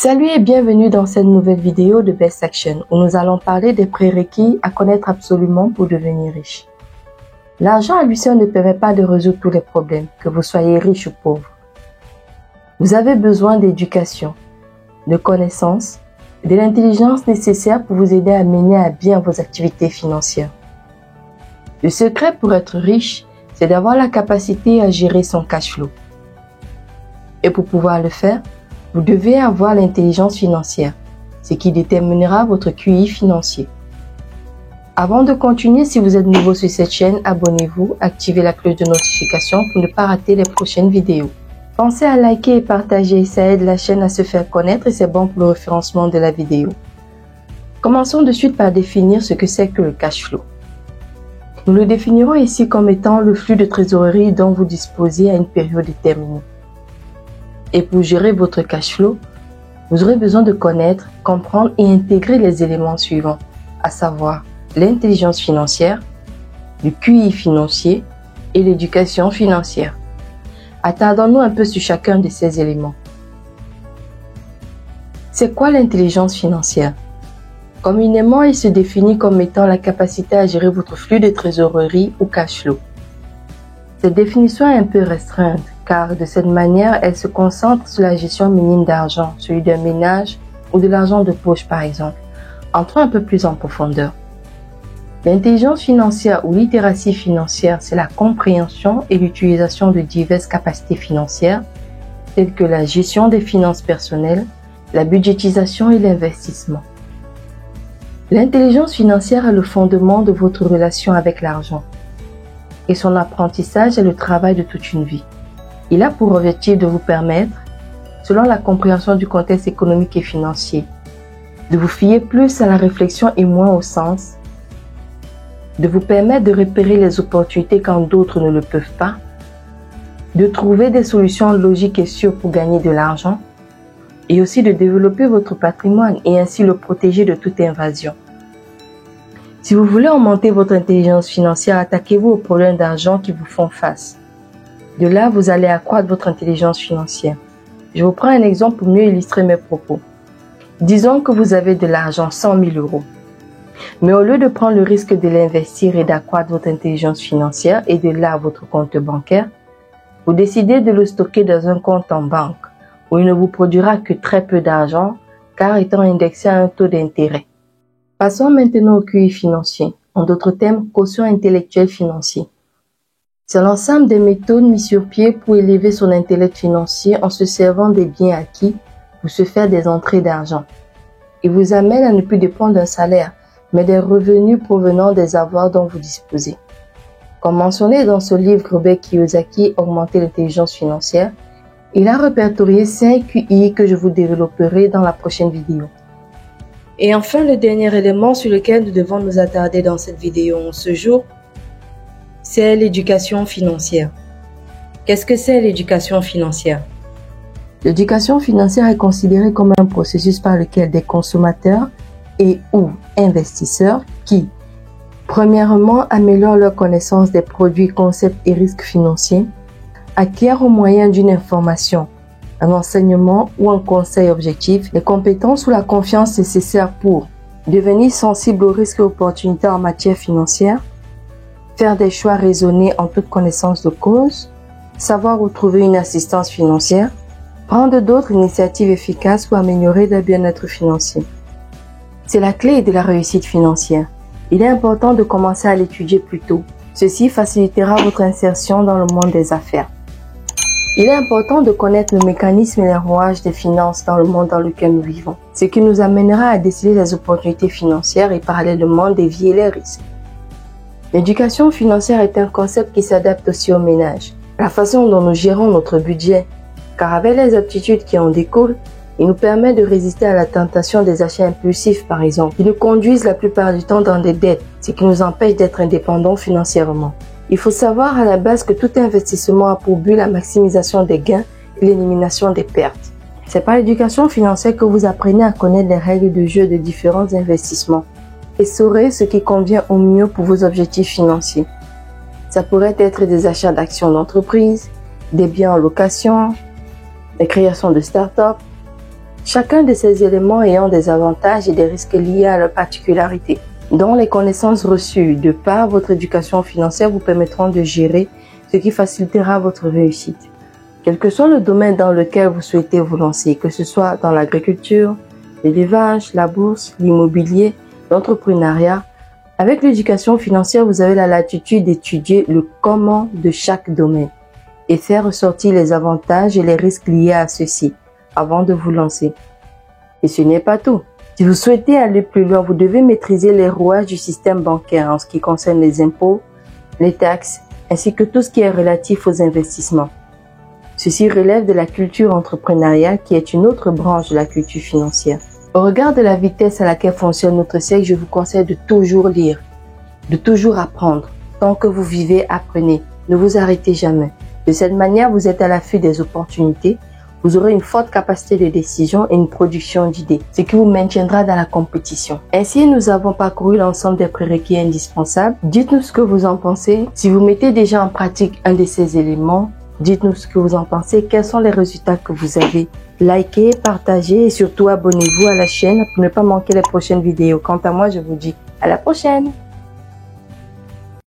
Salut et bienvenue dans cette nouvelle vidéo de Best Action où nous allons parler des prérequis à connaître absolument pour devenir riche. L'argent à lui seul ne permet pas de résoudre tous les problèmes, que vous soyez riche ou pauvre. Vous avez besoin d'éducation, de connaissances et de l'intelligence nécessaire pour vous aider à mener à bien vos activités financières. Le secret pour être riche, c'est d'avoir la capacité à gérer son cash flow. Et pour pouvoir le faire, vous devez avoir l'intelligence financière, ce qui déterminera votre QI financier. Avant de continuer, si vous êtes nouveau sur cette chaîne, abonnez-vous, activez la cloche de notification pour ne pas rater les prochaines vidéos. Pensez à liker et partager, ça aide la chaîne à se faire connaître et c'est bon pour le référencement de la vidéo. Commençons de suite par définir ce que c'est que le cash flow. Nous le définirons ici comme étant le flux de trésorerie dont vous disposez à une période déterminée. Et pour gérer votre cash flow, vous aurez besoin de connaître, comprendre et intégrer les éléments suivants, à savoir l'intelligence financière, le QI financier et l'éducation financière. Attardons-nous un peu sur chacun de ces éléments. C'est quoi l'intelligence financière? Communément, il se définit comme étant la capacité à gérer votre flux de trésorerie ou cash flow. Cette définition est un peu restreinte, car de cette manière, elle se concentre sur la gestion minime d'argent, celui d'un ménage ou de l'argent de poche par exemple. Entrons un peu plus en profondeur. L'intelligence financière ou littératie financière, c'est la compréhension et l'utilisation de diverses capacités financières, telles que la gestion des finances personnelles, la budgétisation et l'investissement. L'intelligence financière est le fondement de votre relation avec l'argent, et son apprentissage est le travail de toute une vie. Il a pour objectif de vous permettre, selon la compréhension du contexte économique et financier, de vous fier plus à la réflexion et moins au sens, de vous permettre de repérer les opportunités quand d'autres ne le peuvent pas, de trouver des solutions logiques et sûres pour gagner de l'argent, et aussi de développer votre patrimoine et ainsi le protéger de toute invasion. Si vous voulez augmenter votre intelligence financière, attaquez-vous aux problèmes d'argent qui vous font face. De là, vous allez accroître votre intelligence financière. Je vous prends un exemple pour mieux illustrer mes propos. Disons que vous avez de l'argent, 100 000 euros. Mais au lieu de prendre le risque de l'investir et d'accroître votre intelligence financière et de là votre compte bancaire, vous décidez de le stocker dans un compte en banque où il ne vous produira que très peu d'argent car étant indexé à un taux d'intérêt. Passons maintenant au QI financier, en d'autres termes, quotient intellectuel financier. C'est l'ensemble des méthodes mises sur pied pour élever son intellect financier en se servant des biens acquis pour se faire des entrées d'argent. Il vous amène à ne plus dépendre d'un salaire, mais des revenus provenant des avoirs dont vous disposez. Comme mentionné dans ce livre Robert Kiyosaki, Augmenter l'intelligence financière, il a répertorié 5 QI que je vous développerai dans la prochaine vidéo. Et enfin, le dernier élément sur lequel nous devons nous attarder dans cette vidéo en ce jour, c'est l'éducation financière. Qu'est-ce que c'est l'éducation financière? L'éducation financière est considérée comme un processus par lequel des consommateurs et ou investisseurs qui, premièrement, améliorent leur connaissance des produits, concepts et risques financiers, acquièrent au moyen d'une information, un enseignement ou un conseil objectif, les compétences ou la confiance nécessaires pour devenir sensible aux risques et opportunités en matière financière, faire des choix raisonnés en toute connaissance de cause, savoir où trouver une assistance financière, prendre d'autres initiatives efficaces pour améliorer le bien-être financier. C'est la clé de la réussite financière. Il est important de commencer à l'étudier plus tôt. Ceci facilitera votre insertion dans le monde des affaires. Il est important de connaître le mécanisme et les rouages des finances dans le monde dans lequel nous vivons, ce qui nous amènera à déceler les opportunités financières et parallèlement dévier les risques. L'éducation financière est un concept qui s'adapte aussi au ménage, la façon dont nous gérons notre budget, car avec les aptitudes qui en découlent, il nous permet de résister à la tentation des achats impulsifs par exemple, qui nous conduisent la plupart du temps dans des dettes, ce qui nous empêche d'être indépendants financièrement. Il faut savoir à la base que tout investissement a pour but la maximisation des gains et l'élimination des pertes. C'est par l'éducation financière que vous apprenez à connaître les règles de jeu de différents investissements et saurez ce qui convient au mieux pour vos objectifs financiers. Ça pourrait être des achats d'actions d'entreprise, des biens en location, la création de start-up, chacun de ces éléments ayant des avantages et des risques liés à leurs particularités, dont les connaissances reçues de par votre éducation financière vous permettront de gérer ce qui facilitera votre réussite. Quel que soit le domaine dans lequel vous souhaitez vous lancer, que ce soit dans l'agriculture, l'élevage, la bourse, l'immobilier, l'entrepreneuriat, avec l'éducation financière, vous avez la latitude d'étudier le comment de chaque domaine et faire ressortir les avantages et les risques liés à ceux-ci avant de vous lancer. Et ce n'est pas tout. Si vous souhaitez aller plus loin, vous devez maîtriser les rouages du système bancaire en ce qui concerne les impôts, les taxes, ainsi que tout ce qui est relatif aux investissements. Ceci relève de la culture entrepreneuriale qui est une autre branche de la culture financière. Au regard de la vitesse à laquelle fonctionne notre siècle, je vous conseille de toujours lire, de toujours apprendre. Tant que vous vivez, apprenez. Ne vous arrêtez jamais. De cette manière, vous êtes à l'affût des opportunités. Vous aurez une forte capacité de décision et une production d'idées, ce qui vous maintiendra dans la compétition. Ainsi, nous avons parcouru l'ensemble des prérequis indispensables. Dites-nous ce que vous en pensez. Si vous mettez déjà en pratique un de ces éléments, dites-nous ce que vous en pensez, quels sont les résultats que vous avez. Likez, partagez et surtout abonnez-vous à la chaîne pour ne pas manquer les prochaines vidéos. Quant à moi, je vous dis à la prochaine.